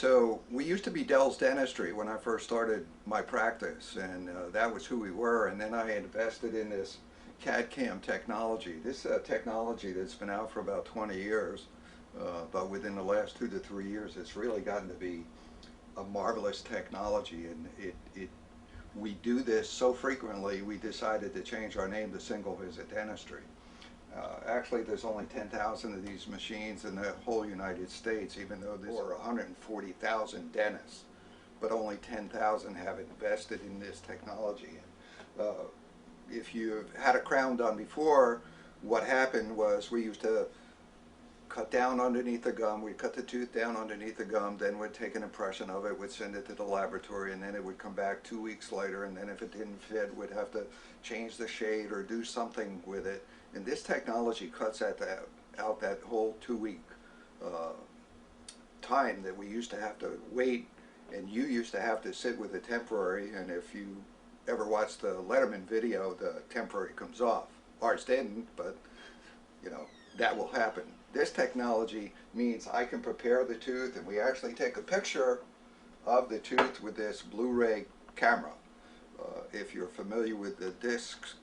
So we used to be Delz Dentistry when I first started my practice, and that was who we were. And then I invested in this CAD/CAM technology. This technology that's been out for about 20 years, but within the last 2 to 3 years, it's really gotten to be a marvelous technology. And we do this so frequently, we decided to change our name to Single Visit Dentistry. Actually, there's only 10,000 of these machines in the whole United States, even though there's 140,000 dentists, but only 10,000 have invested in this technology. If you've had a crown done before, what happened was we used to cut down underneath the gum, we'd cut the tooth down underneath the gum, then we'd take an impression of it, we'd send it to the laboratory, and then it would come back 2 weeks later, and then if it didn't fit, we'd have to change the shade or do something with it. And this technology cuts out that whole 2 week time that we used to have to wait, and you used to have to sit with a temporary, and if you ever watched the Letterman video, the temporary comes off. Ours didn't, but you know, that will happen. This technology means I can prepare the tooth, and we actually take a picture of the tooth with this Blu-ray camera. If you're familiar with the discs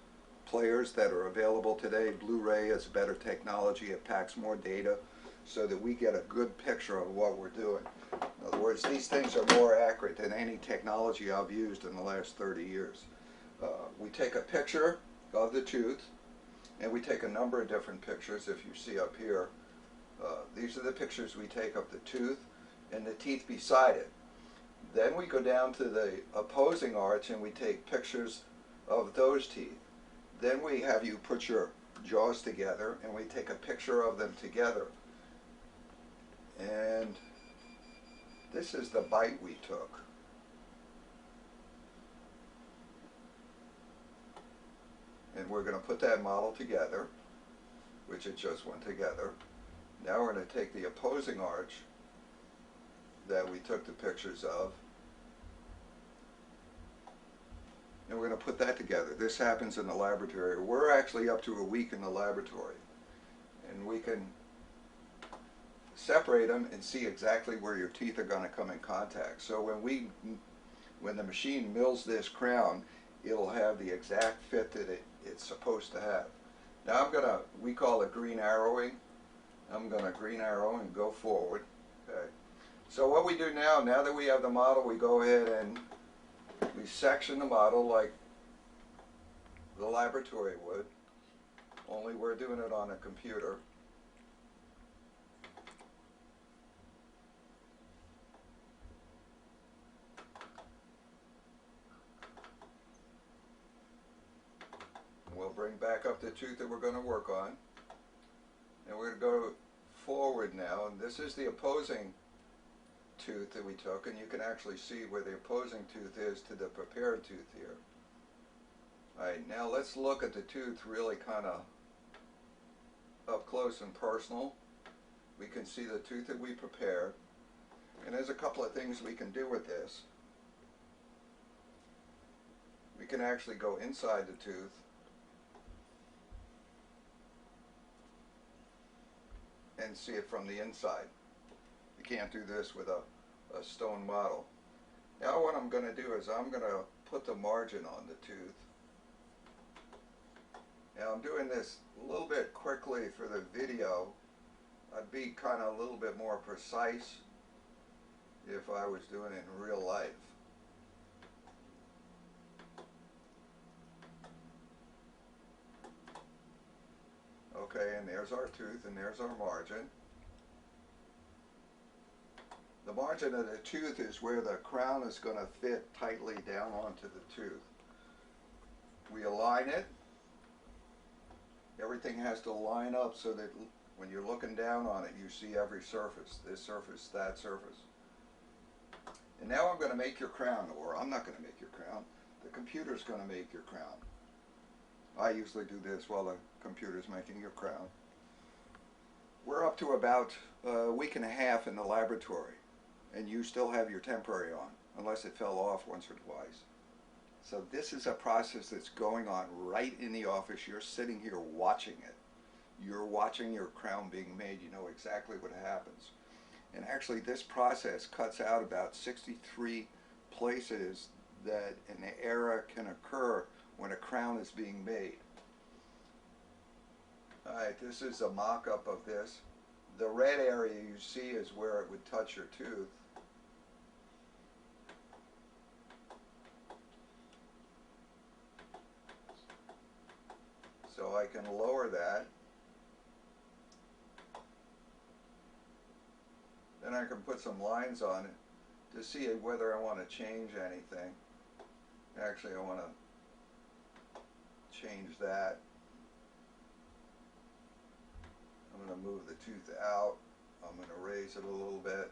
players that are available today, Blu-ray is better technology. It packs more data so that we get a good picture of what we're doing. In other words, these things are more accurate than any technology I've used in the last 30 years. We take a picture of the tooth, and we take a number of different pictures. If you see up here, these are the pictures we take of the tooth and the teeth beside it. Then we go down to the opposing arch and we take pictures of those teeth. Then we have you put your jaws together and we take a picture of them together. And this is the bite we took. And we're going to put that model together, which it just went together. Now we're going to take the opposing arch that we took the pictures of, and we're going to put that together. This happens in the laboratory. We're actually up to a week in the laboratory, and we can separate them and see exactly where your teeth are going to come in contact. So when the machine mills this crown, it'll have the exact fit that it's supposed to have. Now we call it green arrowing. I'm going to green arrow and go forward. Okay. So what we do now that we have the model, we go ahead and we section the model like the laboratory would, only we're doing it on a computer. We'll bring back up the tooth that we're going to work on. And we're going to go forward now. And this is the opposing tooth that we took. And you can actually see where the opposing tooth is to the prepared tooth here. Alright, now let's look at the tooth really kind of up close and personal. We can see the tooth that we prepared. And there's a couple of things we can do with this. We can actually go inside the tooth. And see it from the inside. You can't do this with a stone model. Now what I'm going to do is I'm going to put the margin on the tooth. Now I'm doing this a little bit quickly for the video. I'd be kind of a little bit more precise if I was doing it in real life. Okay, and there's our tooth, and there's our margin. The margin of the tooth is where the crown is going to fit tightly down onto the tooth. We align it. Everything has to line up so that when you're looking down on it, you see every surface. This surface, that surface. And now I'm going to make your crown, or I'm not going to make your crown. The computer's going to make your crown. I usually do this while the computer's making your crown. We're up to about a week and a half in the laboratory, and you still have your temporary on, unless it fell off once or twice. So this is a process that's going on right in the office. You're sitting here watching it. You're watching your crown being made. You know exactly what happens. And actually this process cuts out about 63 places that an error can occur when a crown is being made. Alright, this is a mock-up of this. The red area you see is where it would touch your tooth. So I can lower that. Then I can put some lines on it to see whether I want to change anything. Actually, I want to change that. I'm going to move the tooth out. I'm going to raise it a little bit.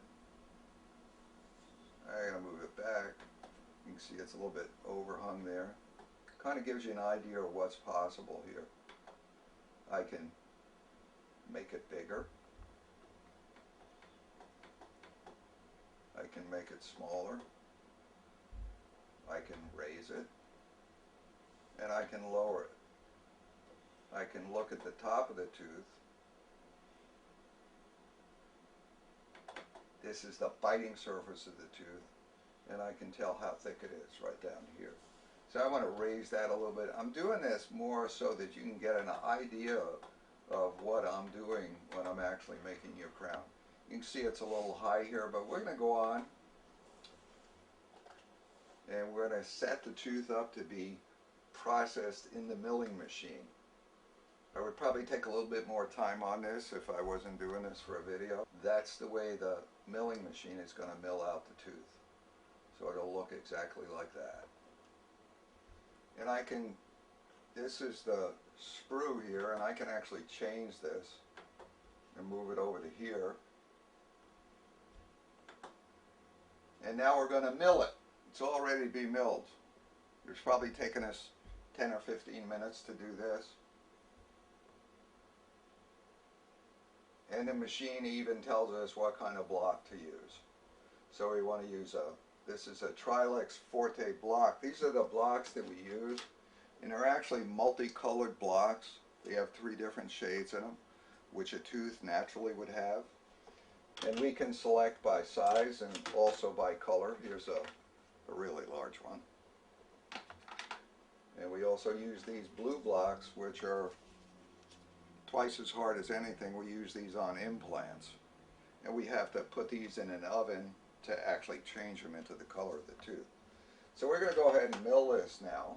I'm going to move it back. You can see it's a little bit overhung there. Kind of gives you an idea of what's possible here. I can make it bigger. I can make it smaller. I can raise it. And I can lower it. I can look at the top of the tooth. This is the biting surface of the tooth, and I can tell how thick it is right down here. So I want to raise that a little bit. I'm doing this more so that you can get an idea of what I'm doing when I'm actually making your crown. You can see it's a little high here, but we're going to go on and we're going to set the tooth up to be processed in the milling machine. I would probably take a little bit more time on this if I wasn't doing this for a video. That's the way the milling machine is going to mill out the tooth. So it'll look exactly like that. And I can, this is the sprue here, and I can actually change this and move it over to here. And now we're going to mill it. It's all ready to be milled. It's probably taken us 10 or 15 minutes to do this. And the machine even tells us what kind of block to use. So we want to use this is a Trilix Forte block. These are the blocks that we use. And they're actually multicolored blocks. They have 3 different shades in them, which a tooth naturally would have. And we can select by size and also by color. Here's a really large one. And we also use these blue blocks, which are twice as hard as anything. We use these on implants. And we have to put these in an oven to actually change them into the color of the tooth. So we're going to go ahead and mill this now.